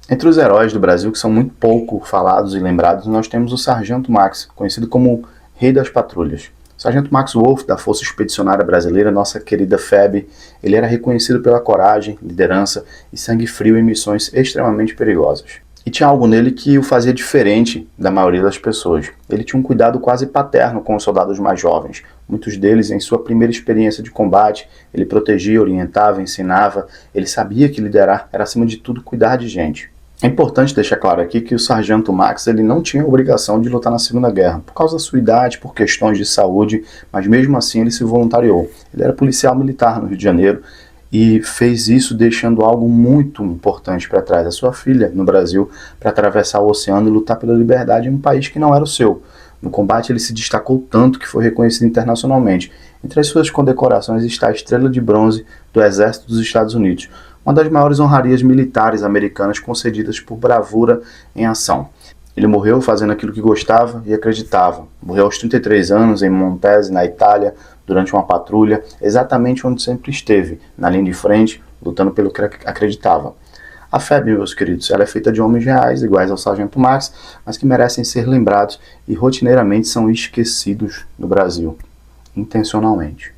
Entre os heróis do Brasil, que são muito pouco falados e lembrados, nós temos o Sargento Max, conhecido como Rei das Patrulhas. O Sargento Max Wolff, da Força Expedicionária Brasileira, nossa querida FEB, ele era reconhecido pela coragem, liderança e sangue frio em missões extremamente perigosas. E tinha algo nele que o fazia diferente da maioria das pessoas. Ele tinha um cuidado quase paterno com os soldados mais jovens. Muitos deles, em sua primeira experiência de combate, ele protegia, orientava, ensinava. Ele sabia que liderar era, acima de tudo, cuidar de gente. É importante deixar claro aqui que o Sargento Max ele não tinha a obrigação de lutar na Segunda Guerra, por causa da sua idade, por questões de saúde, mas mesmo assim ele se voluntariou. Ele era policial militar no Rio de Janeiro e fez isso deixando algo muito importante para trás, a sua filha no Brasil, para atravessar o oceano e lutar pela liberdade em um país que não era o seu. No combate ele se destacou tanto que foi reconhecido internacionalmente. Entre as suas condecorações está a Estrela de Bronze do Exército dos Estados Unidos, uma das maiores honrarias militares americanas concedidas por bravura em ação. Ele morreu fazendo aquilo que gostava e acreditava. Morreu aos 33 anos em Montese, na Itália, durante uma patrulha, exatamente onde sempre esteve, na linha de frente, lutando pelo que acreditava. A FEB, meus queridos, ela é feita de homens reais, iguais ao Sargento Max, mas que merecem ser lembrados e rotineiramente são esquecidos no Brasil, intencionalmente.